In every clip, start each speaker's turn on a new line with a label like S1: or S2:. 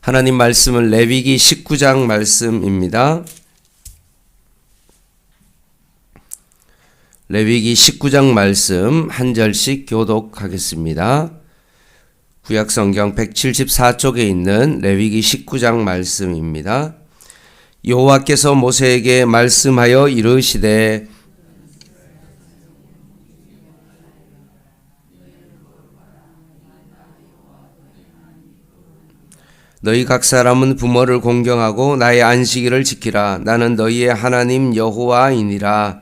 S1: 하나님 말씀은 레위기 19장 말씀입니다. 레위기 19장 말씀 한 절씩 교독하겠습니다. 구약성경 174쪽에 있는 레위기 19장 말씀입니다. 여호와께서 모세에게 말씀하여 이르시되 너희 각 사람은 부모를 공경하고 나의 안식일을 지키라. 나는 너희의 하나님 여호와이니라.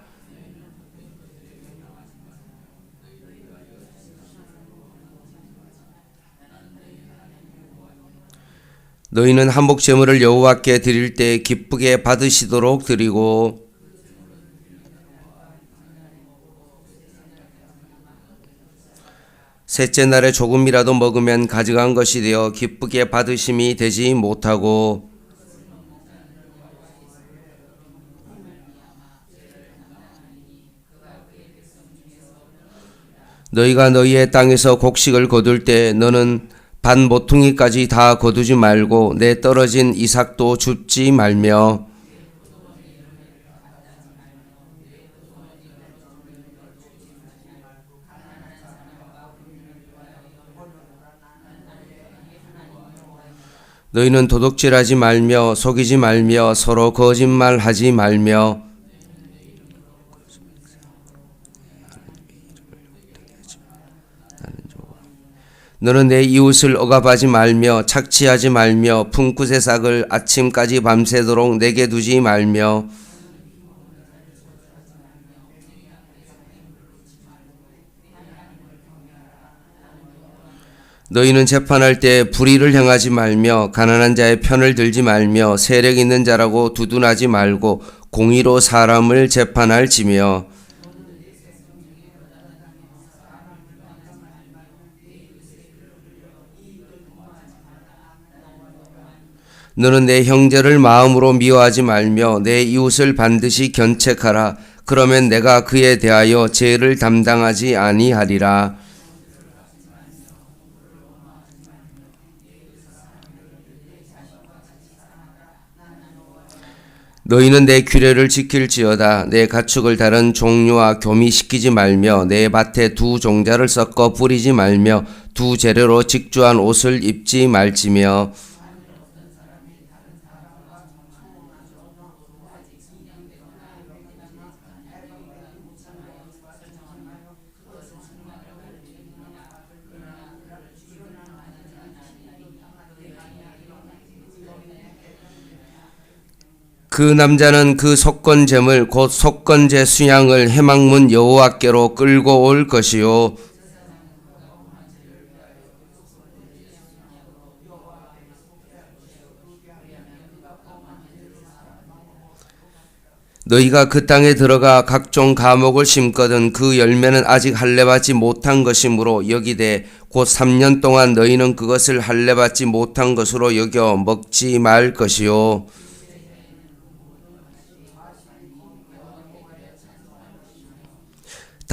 S1: 너희는 한복 제물을 여호와께 드릴 때 기쁘게 받으시도록 드리고 셋째 날에 조금이라도 먹으면 가증한 것이 되어 기쁘게 받으심이 되지 못하고 너희가 너희의 땅에서 곡식을 거둘 때 너는 반 모퉁이까지 다 거두지 말고 내 떨어진 이삭도 줍지 말며 너희는 도둑질하지 말며 속이지 말며 서로 거짓말하지 말며 너는 내 이웃을 억압하지 말며 착취하지 말며 품굿의 삭을 아침까지 밤새도록 내게 두지 말며 너희는 재판할 때 불의를 행하지 말며 가난한 자의 편을 들지 말며 세력 있는 자라고 두둔하지 말고 공의로 사람을 재판할지며 너는 내 형제를 마음으로 미워하지 말며 내 이웃을 반드시 견책하라. 그러면 내가 그에 대하여 죄를 담당하지 아니하리라. 너희는 내 규례를 지킬지어다. 내 가축을 다른 종류와 교미시키지 말며 내 밭에 두 종자를 섞어 뿌리지 말며 두 재료로 직주한 옷을 입지 말지며 그 남자는 그 속건제물 곧 속건제 수양을 회막문 여호와께로 끌고 올 것이요 너희가 그 땅에 들어가 각종 가목을 심거든 그 열매는 아직 할례받지 못한 것이므로 여기되 곧 3년 동안 너희는 그것을 할례받지 못한 것으로 여겨 먹지 말 것이요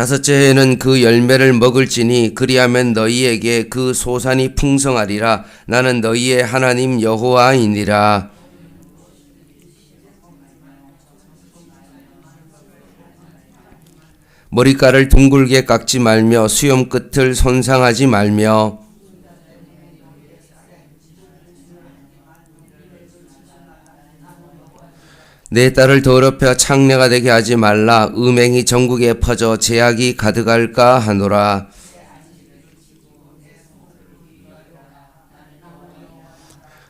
S1: 다섯째 해에는 그 열매를 먹을지니 그리하면 너희에게 그 소산이 풍성하리라. 나는 너희의 하나님 여호와이니라. 머리카락을 둥글게 깎지 말며 수염 끝을 손상하지 말며 내 딸을 더럽혀 창녀가 되게 하지 말라. 음행이 전국에 퍼져 죄악이 가득할까 하노라.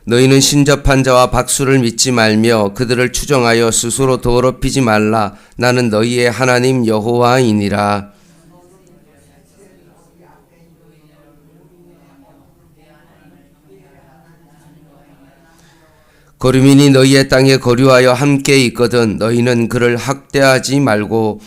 S1: 너희는 신접한 자와 박수를 믿지 말며 그들을 추정하여 스스로 더럽히지 말라. 나는 너희의 하나님 여호와이니라. 거류민이 너희의 땅에 거류하여 함께 있거든 너희는 그를 학대하지 말고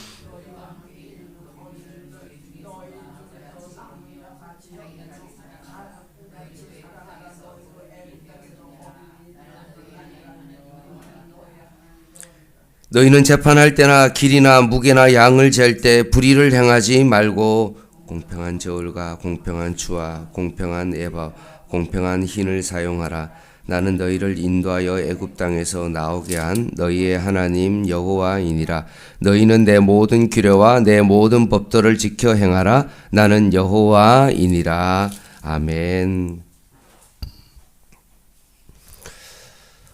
S1: 너희는 재판할 때나 길이나 무게나 양을 잴 때 불의를 행하지 말고 공평한 저울과 공평한 추와 공평한 에바 공평한 흰을 사용하라. 나는 너희를 인도하여 애굽 땅에서 나오게 한 너희의 하나님 여호와이니라. 너희는 내 모든 규례와 내 모든 법도를 지켜 행하라. 나는 여호와이니라. 아멘.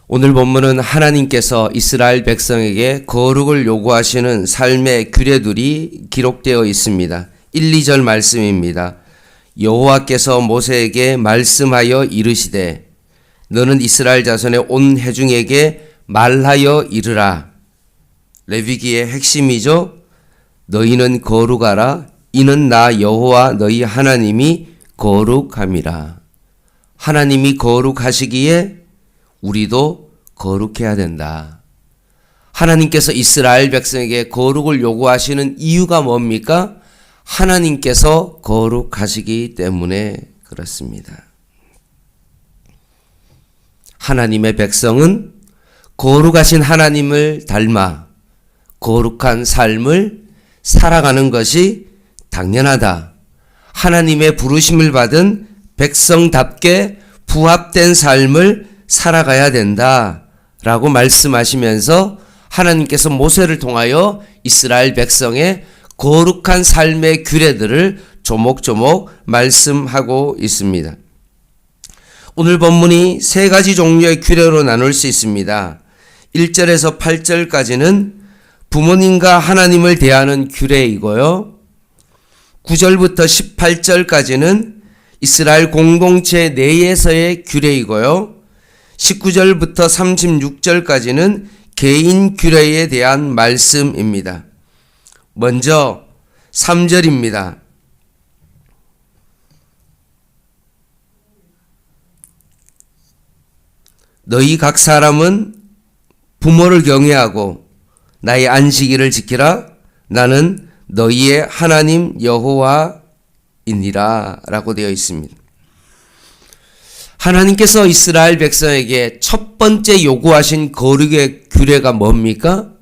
S1: 오늘 본문은 하나님께서 이스라엘 백성에게 거룩을 요구하시는 삶의 규례들이 기록되어 있습니다. 1, 2절 말씀입니다. 여호와께서 모세에게 말씀하여 이르시되 너는 이스라엘 자손의 온 회중에게 말하여 이르라. 레위기의 핵심이죠. 너희는 거룩하라. 이는 나 여호와 너희 하나님이 거룩함이라. 하나님이 거룩하시기에 우리도 거룩해야 된다. 하나님께서 이스라엘 백성에게 거룩을 요구하시는 이유가 뭡니까? 하나님께서 거룩하시기 때문에 그렇습니다. 하나님의 백성은 거룩하신 하나님을 닮아 거룩한 삶을 살아가는 것이 당연하다. 하나님의 부르심을 받은 백성답게 부합된 삶을 살아가야 된다. 라고 말씀하시면서 하나님께서 모세를 통하여 이스라엘 백성의 거룩한 삶의 규례들을 조목조목 말씀하고 있습니다. 오늘 본문이 세 가지 종류의 규례로 나눌 수 있습니다. 1절에서 8절까지는 부모님과 하나님을 대하는 규례이고요. 9절부터 18절까지는 이스라엘 공동체 내에서의 규례이고요. 19절부터 36절까지는 개인 규례에 대한 말씀입니다. 먼저 3절입니다. 너희 각 사람은 부모를 경외하고 나의 안식일을 지키라. 나는 너희의 하나님 여호와이니라 라고 되어 있습니다. 하나님께서 이스라엘 백성에게 첫 번째 요구하신 거룩의 규례가 뭡니까?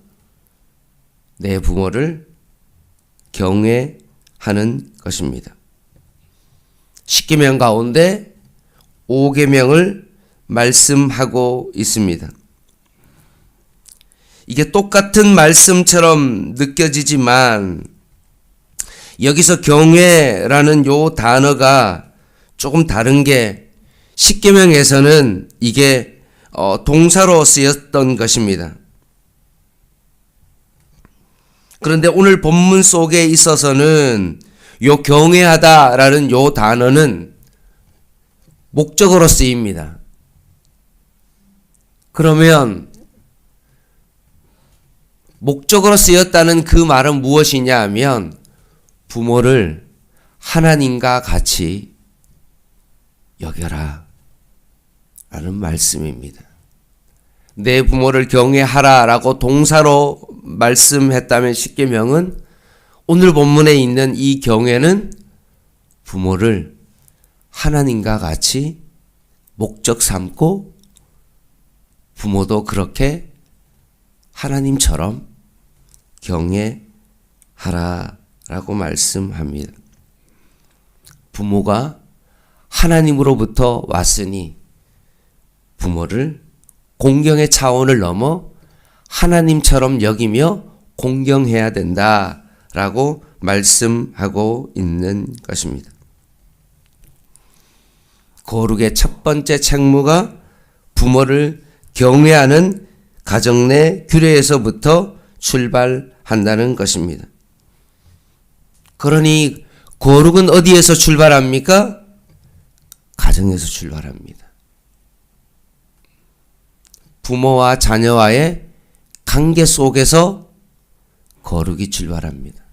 S1: 내 부모를 경외하는 것입니다. 10계명 가운데 5계명을 말씀하고 있습니다. 이게 똑같은 말씀처럼 느껴지지만 여기서 경외라는 요 단어가 조금 다른 게 10계명에서는 이게 동사로 쓰였던 것입니다. 그런데 오늘 본문 속에 있어서는 요 경외하다라는 요 단어는 목적어로 쓰입니다. 그러면 목적어로 쓰였다는 그 말은 무엇이냐 하면 부모를 하나님과 같이 여겨라 라는 말씀입니다. 내 부모를 경외하라 라고 동사로 말씀했다면 10계명은 오늘 본문에 있는 이 경외는 부모를 하나님과 같이 목적 삼고 부모도 그렇게 하나님처럼 경외하라 라고 말씀합니다. 부모가 하나님으로부터 왔으니 부모를 공경의 차원을 넘어 하나님처럼 여기며 공경해야 된다라고 말씀하고 있는 것입니다. 거룩의 첫 번째 책무가 부모를 경외하는 가정 내 규례에서부터 출발한다는 것입니다. 그러니 거룩은 어디에서 출발합니까? 가정에서 출발합니다. 부모와 자녀와의 관계 속에서 거룩이 출발합니다.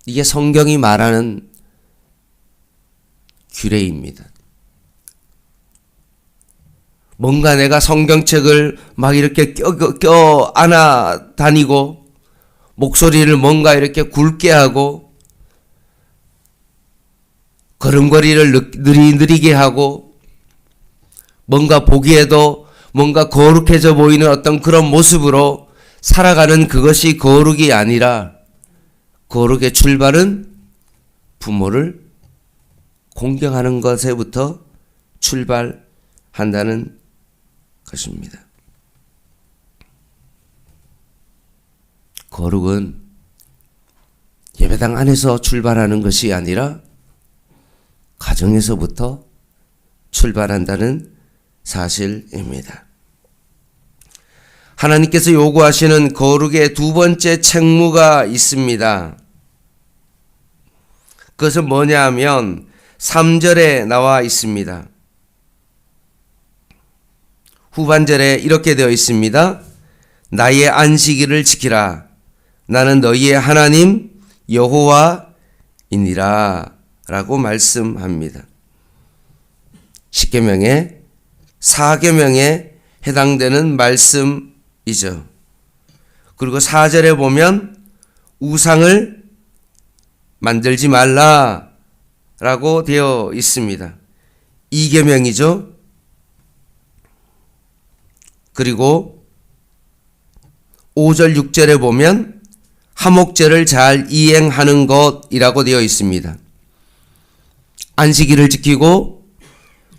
S1: 이게 성경이 말하는 규례입니다. 뭔가 내가 성경책을 막 이렇게 껴 안아 다니고 목소리를 뭔가 이렇게 굵게 하고 걸음걸이를 느리게 하고 뭔가 보기에도 뭔가 거룩해져 보이는 어떤 그런 모습으로 살아가는 그것이 거룩이 아니라 거룩의 출발은 부모를 공경하는 것에부터 출발한다는 것입니다. 거룩은 예배당 안에서 출발하는 것이 아니라 가정에서부터 출발한다는 사실입니다. 하나님께서 요구하시는 거룩의 두 번째 책무가 있습니다. 그것은 뭐냐 하면 3절에 나와 있습니다. 후반절에 이렇게 되어 있습니다. 나의 안식일을 지키라. 나는 너희의 하나님 여호와이니라 라고 말씀합니다. 십계명의 4계명에 해당되는 말씀이죠. 그리고 4절에 보면 우상을 만들지 말라 라고 되어 있습니다. 2계명이죠. 그리고 5절 6절에 보면 화목제를 잘 이행하는 것이라고 되어 있습니다. 안식일을 지키고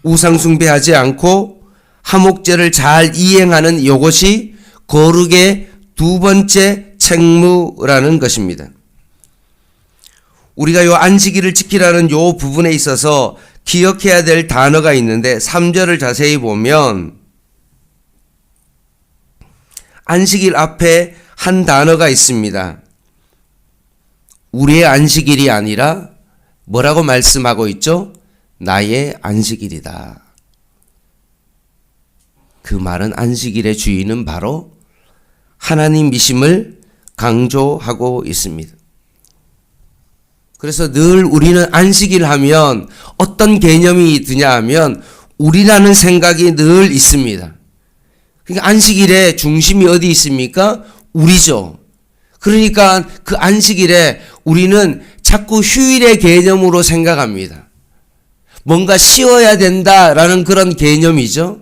S1: 우상 숭배하지 않고 화목제를 잘 이행하는 이것이 거룩의 두 번째 책무라는 것입니다. 우리가 요 안식일을 지키라는 요 부분에 있어서 기억해야 될 단어가 있는데 3절을 자세히 보면 안식일 앞에 한 단어가 있습니다. 우리의 안식일이 아니라 뭐라고 말씀하고 있죠? 나의 안식일이다. 그 말은 안식일의 주인은 바로 하나님이심을 강조하고 있습니다. 그래서 늘 우리는 안식일 하면 어떤 개념이 드냐 하면 우리라는 생각이 늘 있습니다. 그러니까 안식일의 중심이 어디 있습니까? 우리죠. 그러니까 그 안식일에 우리는 자꾸 휴일의 개념으로 생각합니다. 뭔가 쉬어야 된다라는 그런 개념이죠.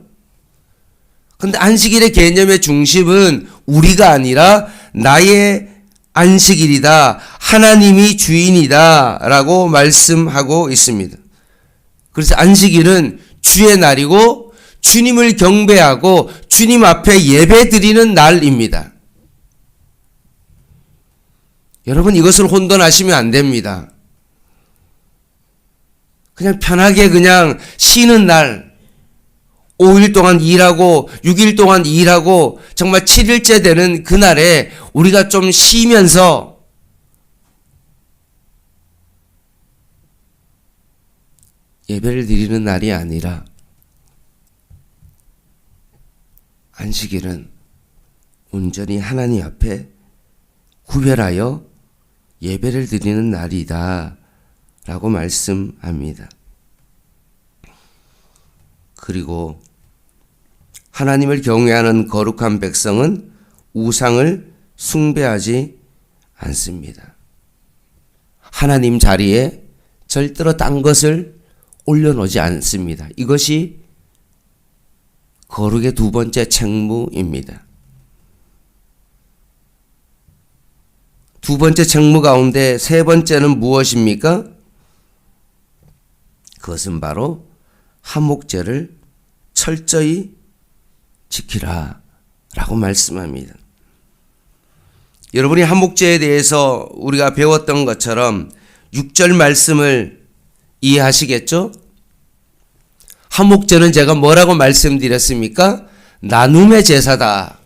S1: 그런데 안식일의 개념의 중심은 우리가 아니라 나의 안식일이다. 하나님이 주인이다. 라고 말씀하고 있습니다. 그래서 안식일은 주의 날이고 주님을 경배하고 주님 앞에 예배 드리는 날입니다. 여러분 이것을 혼돈하시면 안 됩니다. 그냥 편하게 그냥 쉬는 날 5일 동안 일하고 6일 동안 일하고 정말 7일째 되는 그날에 우리가 좀 쉬면서 예배를 드리는 날이 아니라 안식일은 온전히 하나님 앞에 구별하여 예배를 드리는 날이다 라고 말씀합니다. 그리고 하나님을 경외하는 거룩한 백성은 우상을 숭배하지 않습니다. 하나님 자리에 절대로 딴 것을 올려놓지 않습니다. 이것이 거룩의 두 번째 책무입니다. 두 번째 책무 가운데 세 번째는 무엇입니까? 그것은 바로 화목제를 철저히 지키라 라고 말씀합니다. 여러분이 화목제에 대해서 우리가 배웠던 것처럼 6절 말씀을 이해하시겠죠? 화목제는 제가 뭐라고 말씀드렸습니까? 나눔의 제사다.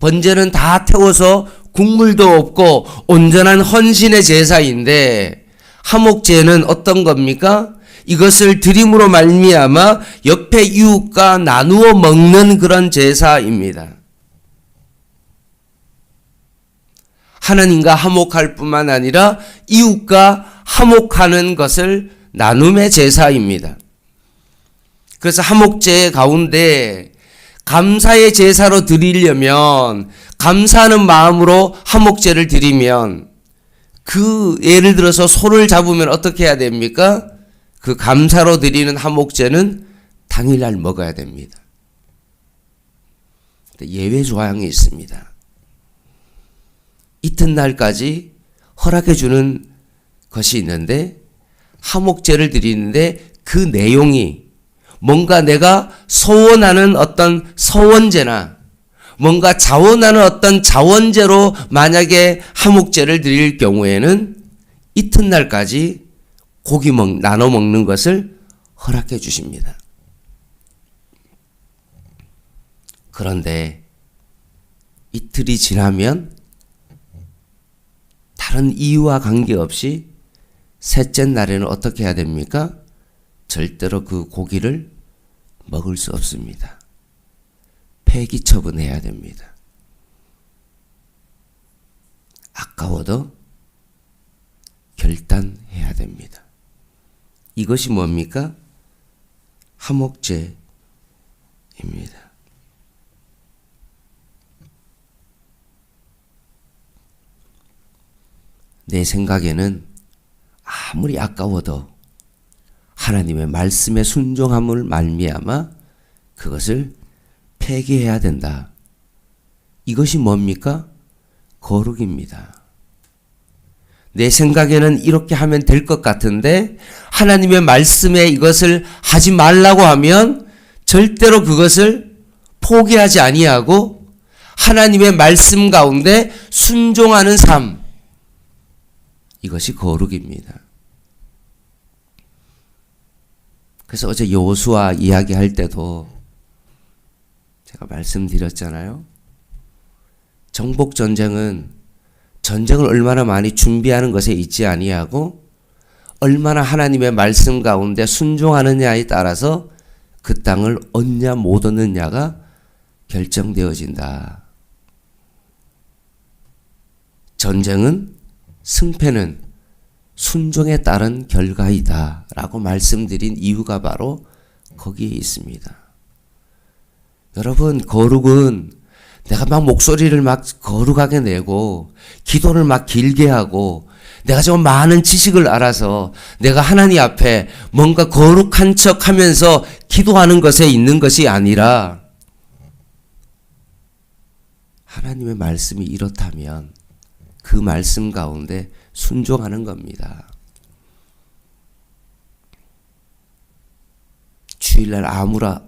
S1: 번제는 다 태워서 국물도 없고 온전한 헌신의 제사인데 화목제는 어떤 겁니까? 이것을 드림으로 말미암아 옆에 이웃과 나누어 먹는 그런 제사입니다. 하나님과 화목할 뿐만 아니라 이웃과 화목하는 것을 나눔의 제사입니다. 그래서 화목제 가운데 감사의 제사로 드리려면 감사하는 마음으로 화목제를 드리면 그 예를 들어서 소를 잡으면 어떻게 해야 됩니까? 그 감사로 드리는 화목제는 당일날 먹어야 됩니다. 예외 조항이 있습니다. 이튿날까지 허락해 주는 것이 있는데 화목제를 드리는데 그 내용이 뭔가 내가 소원하는 어떤 서원제나 뭔가 자원하는 어떤 자원제로 만약에 하목제를 드릴 경우에는 이튿날까지 고기 나눠 먹는 것을 허락해 주십니다. 그런데 이틀이 지나면 다른 이유와 관계없이 셋째 날에는 어떻게 해야 됩니까? 절대로 그 고기를 먹을 수 없습니다. 폐기 처분해야 됩니다. 아까워도 결단해야 됩니다. 이것이 뭡니까? 하목제입니다. 내 생각에는 아무리 아까워도 하나님의 말씀에 순종함을 말미암아 그것을 폐기해야 된다. 이것이 뭡니까? 거룩입니다. 내 생각에는 이렇게 하면 될 것 같은데 하나님의 말씀에 이것을 하지 말라고 하면 절대로 그것을 포기하지 아니하고 하나님의 말씀 가운데 순종하는 삶, 이것이 거룩입니다. 그래서 어제 여호수아 이야기할 때도 제가 말씀드렸잖아요. 정복전쟁은 전쟁을 얼마나 많이 준비하는 것에 있지 아니하고 얼마나 하나님의 말씀 가운데 순종하느냐에 따라서 그 땅을 얻냐 못 얻느냐가 결정되어진다. 전쟁은 승패는 순종에 따른 결과이다 라고 말씀드린 이유가 바로 거기에 있습니다. 여러분, 거룩은 내가 막 목소리를 막 거룩하게 내고 기도를 막 길게 하고 내가 좀 많은 지식을 알아서 내가 하나님 앞에 뭔가 거룩한 척 하면서 기도하는 것에 있는 것이 아니라 하나님의 말씀이 이렇다면 그 말씀 가운데 순종하는 겁니다. 주일날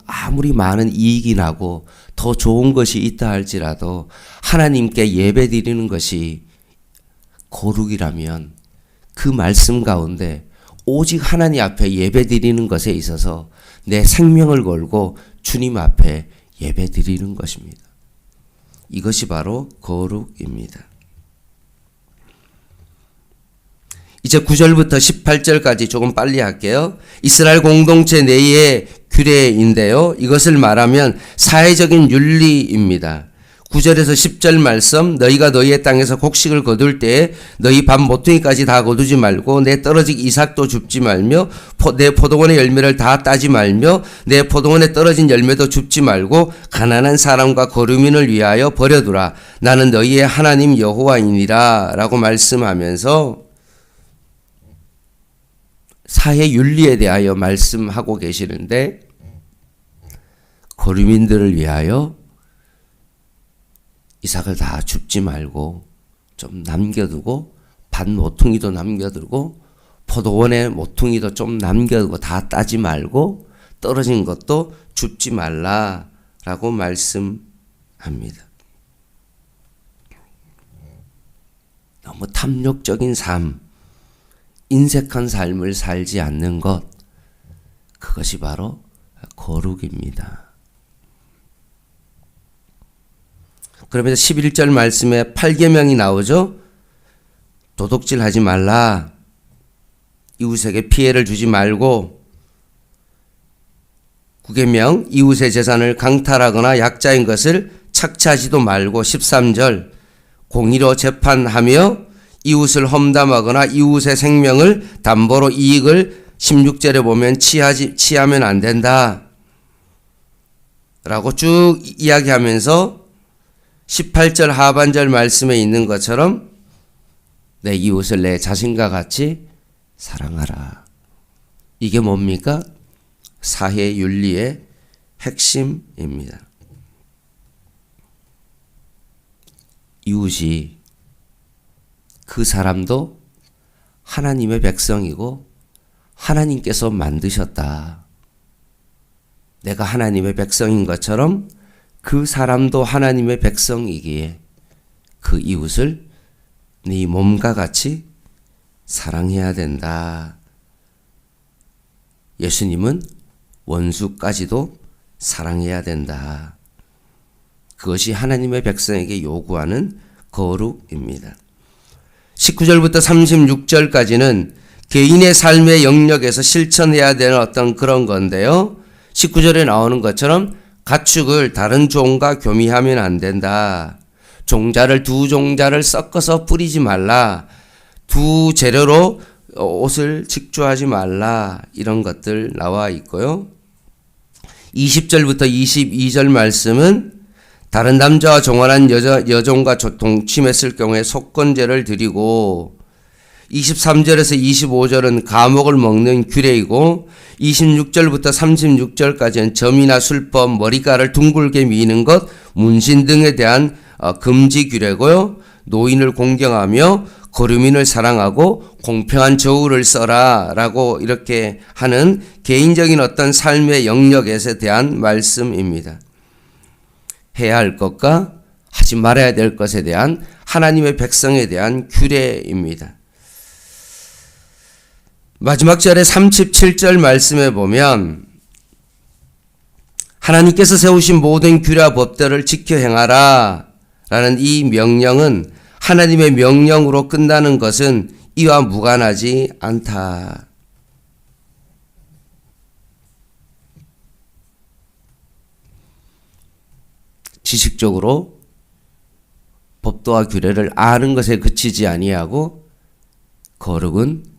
S1: 아무리 많은 이익이 나고 더 좋은 것이 있다 할지라도 하나님께 예배 드리는 것이 거룩이라면 그 말씀 가운데 오직 하나님 앞에 예배 드리는 것에 있어서 내 생명을 걸고 주님 앞에 예배 드리는 것입니다. 이것이 바로 거룩입니다. 이제 9절부터 18절까지 조금 빨리 할게요. 이스라엘 공동체 내의 규례인데요. 이것을 말하면 사회적인 윤리입니다. 9절에서 10절 말씀, 너희가 너희의 땅에서 곡식을 거둘 때에 너희 밥 모퉁이까지 다 거두지 말고 내 떨어진 이삭도 줍지 말며 내 포도원의 열매를 다 따지 말며 내 포도원에 떨어진 열매도 줍지 말고 가난한 사람과 거류민을 위하여 버려두라. 나는 너희의 하나님 여호와이니라 라고 말씀하면서 사회 윤리에 대하여 말씀하고 계시는데 거류민들을 위하여 이삭을 다 줍지 말고 좀 남겨두고 밭 모퉁이도 남겨두고 포도원의 모퉁이도 좀 남겨두고 다 따지 말고 떨어진 것도 줍지 말라라고 말씀합니다. 너무 탐욕적인 삶, 인색한 삶을 살지 않는 것, 그것이 바로 거룩입니다. 그러면서 11절 말씀에 8계명이 나오죠. 도둑질 하지 말라. 이웃에게 피해를 주지 말고. 9계명 이웃의 재산을 강탈하거나 약자인 것을 착취하지도 말고. 13절 공의로 재판하며 이웃을 험담하거나 이웃의 생명을 담보로 이익을 16절에 보면 취하면 안 된다 라고 쭉 이야기하면서 18절 하반절 말씀에 있는 것처럼 내 이웃을 내 자신과 같이 사랑하라. 이게 뭡니까? 사회 윤리의 핵심입니다. 이웃이 그 사람도 하나님의 백성이고 하나님께서 만드셨다. 내가 하나님의 백성인 것처럼 그 사람도 하나님의 백성이기에 그 이웃을 네 몸과 같이 사랑해야 된다. 예수님은 원수까지도 사랑해야 된다. 그것이 하나님의 백성에게 요구하는 거룩입니다. 19절부터 36절까지는 개인의 삶의 영역에서 실천해야 되는 어떤 그런 건데요. 19절에 나오는 것처럼 가축을 다른 종과 교미하면 안 된다. 종자를 두 종자를 섞어서 뿌리지 말라. 두 재료로 옷을 직조하지 말라. 이런 것들 나와 있고요. 20절부터 22절 말씀은 다른 남자와 종환한 여종과 동침했을 경우에 속건제를 드리고 23절에서 25절은 감옥을 먹는 규례이고 26절부터 36절까지는 점이나 술법, 머리카락을 둥글게 미는 것, 문신 등에 대한 금지 규례고요. 노인을 공경하며 거류민을 사랑하고 공평한 저울을 써라 라고 이렇게 하는 개인적인 어떤 삶의 영역에 대한 말씀입니다. 해야 할 것과 하지 말아야 될 것에 대한 하나님의 백성에 대한 규례입니다. 마지막 절에 37절 말씀에 보면 하나님께서 세우신 모든 규례와 법들을 지켜 행하라 라는 이 명령은 하나님의 명령으로 끝나는 것은 이와 무관하지 않다. 지식적으로 법도와 규례를 아는 것에 그치지 아니하고 거룩은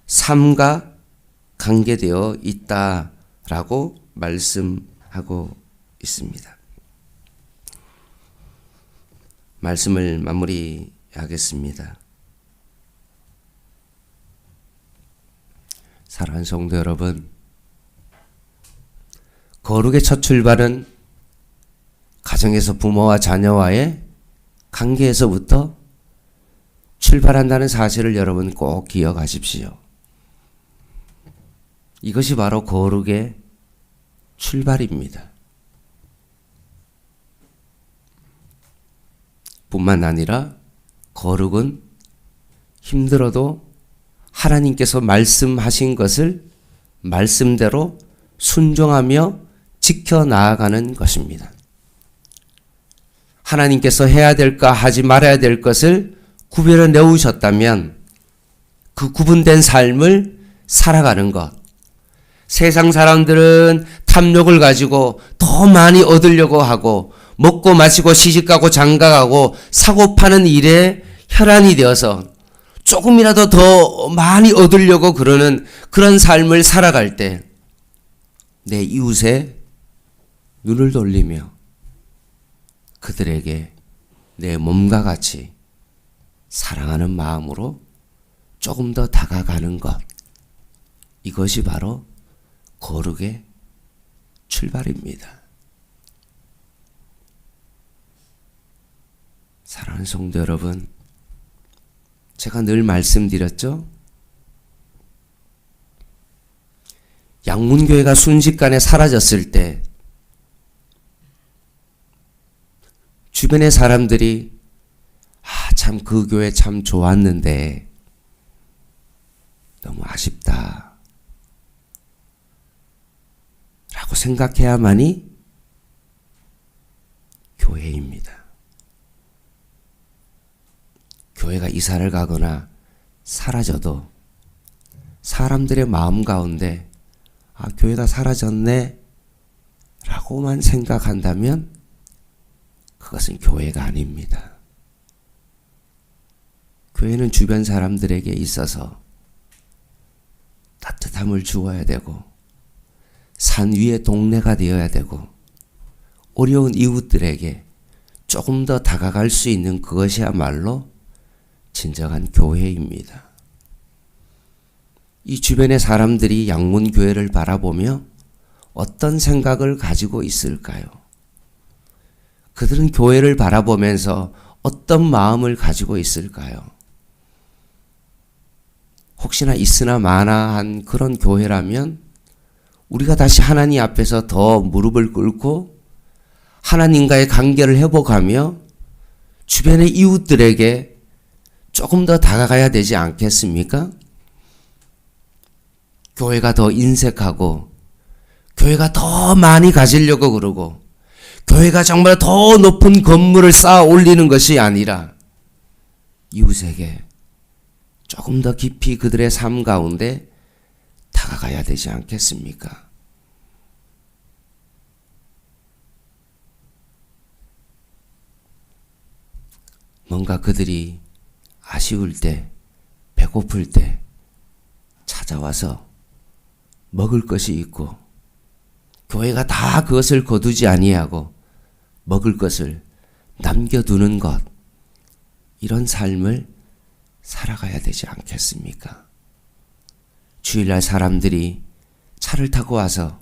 S1: 삶과 관계되어 있다라고 말씀하고 있습니다. 말씀을 마무리하겠습니다. 사랑하는 성도 여러분, 거룩의 첫 출발은 가정에서 부모와 자녀와의 관계에서부터 출발한다는 사실을 여러분 꼭 기억하십시오. 이것이 바로 거룩의 출발입니다. 뿐만 아니라 거룩은 힘들어도 하나님께서 말씀하신 것을 말씀대로 순종하며 지켜나아가는 것입니다. 하나님께서 해야 될까 하지 말아야 될 것을 구별해 내우셨다면 그 구분된 삶을 살아가는 것. 세상 사람들은 탐욕을 가지고 더 많이 얻으려고 하고 먹고 마시고 시집가고 장가가고 사고 파는 일에 혈안이 되어서 조금이라도 더 많이 얻으려고 그러는 그런 삶을 살아갈 때 내 이웃에 눈을 돌리며 그들에게 내 몸과 같이 사랑하는 마음으로 조금 더 다가가는 것. 이것이 바로 거룩의 출발입니다. 사랑하는 성도 여러분, 제가 늘 말씀드렸죠? 양문교회가 순식간에 사라졌을 때 주변의 사람들이 참 그 교회 참 좋았는데 너무 아쉽다 라고 생각해야만이 교회입니다. 교회가 이사를 가거나 사라져도 사람들의 마음 가운데 교회가 사라졌네 라고만 생각한다면 그것은 교회가 아닙니다. 교회는 주변 사람들에게 있어서 따뜻함을 주어야 되고 산 위의 동네가 되어야 되고 어려운 이웃들에게 조금 더 다가갈 수 있는 그것이야말로 진정한 교회입니다. 이 주변의 사람들이 양문교회를 바라보며 어떤 생각을 가지고 있을까요? 그들은 교회를 바라보면서 어떤 마음을 가지고 있을까요? 혹시나 있으나 마나한 그런 교회라면 우리가 다시 하나님 앞에서 더 무릎을 꿇고 하나님과의 관계를 회복하며 주변의 이웃들에게 조금 더 다가가야 되지 않겠습니까? 교회가 더 인색하고 교회가 더 많이 가지려고 그러고 교회가 정말 더 높은 건물을 쌓아 올리는 것이 아니라 이웃에게 조금 더 깊이 그들의 삶 가운데 다가가야 되지 않겠습니까? 뭔가 그들이 아쉬울 때, 배고플 때 찾아와서 먹을 것이 있고 교회가 다 그것을 거두지 아니하고 먹을 것을 남겨두는 것, 이런 삶을 살아가야 되지 않겠습니까? 주일날 사람들이 차를 타고 와서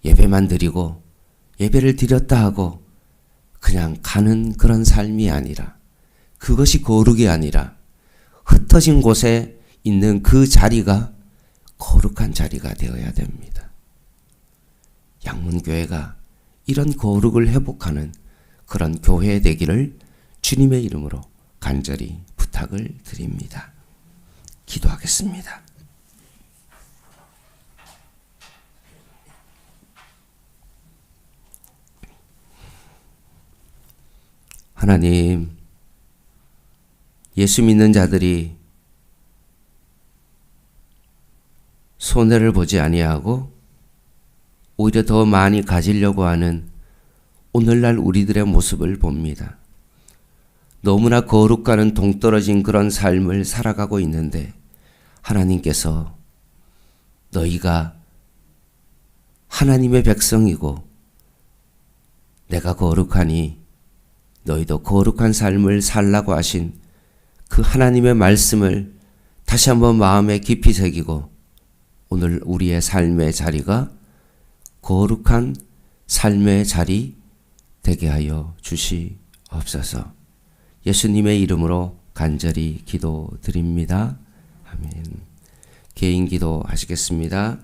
S1: 예배만 드리고 예배를 드렸다 하고 그냥 가는 그런 삶이 아니라, 그것이 거룩이 아니라 흩어진 곳에 있는 그 자리가 거룩한 자리가 되어야 됩니다. 양문교회가 이런 거룩을 회복하는 그런 교회 되기를 주님의 이름으로 간절히 부탁을 드립니다. 기도하겠습니다. 하나님, 예수 믿는 자들이 손해를 보지 아니하고 오히려 더 많이 가지려고 하는 오늘날 우리들의 모습을 봅니다. 너무나 거룩과는 동떨어진 그런 삶을 살아가고 있는데 하나님께서 너희가 하나님의 백성이고 내가 거룩하니 너희도 거룩한 삶을 살라고 하신 그 하나님의 말씀을 다시 한번 마음에 깊이 새기고 오늘 우리의 삶의 자리가 거룩한 삶의 자리 되게 하여 주시옵소서. 예수님의 이름으로 간절히 기도드립니다. 아멘. 개인 기도 하시겠습니다.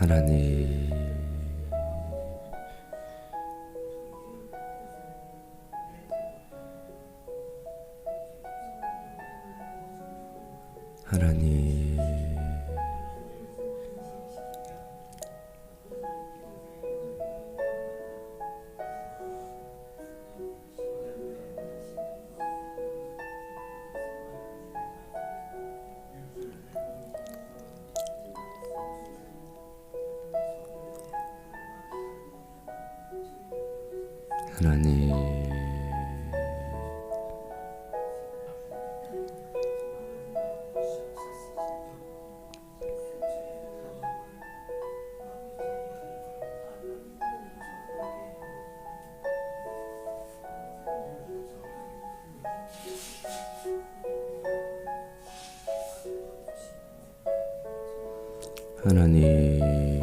S1: 하나님, 하나님, 하나님, 하나님,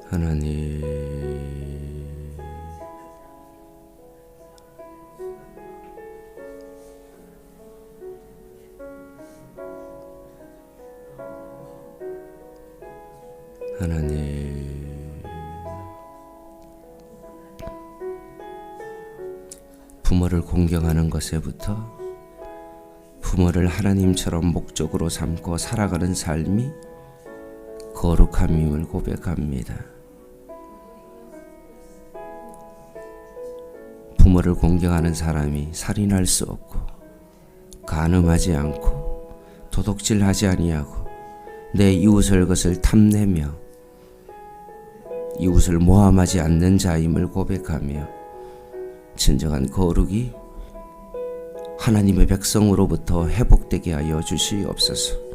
S1: 하나님, 하나님, 부모를 공경하는 것에부터 부모를 하나님처럼 목적으로 삼고 살아가는 삶이 거룩함임을 고백합니다. 부모를 공경하는 사람이 살인할 수 없고 간음하지 않고 도둑질하지 아니하고 내 이웃을 것을 탐내며 이웃을 모함하지 않는 자임을 고백하며 진정한 거룩이 하나님의 백성으로부터 회복되게 하여 주시옵소서.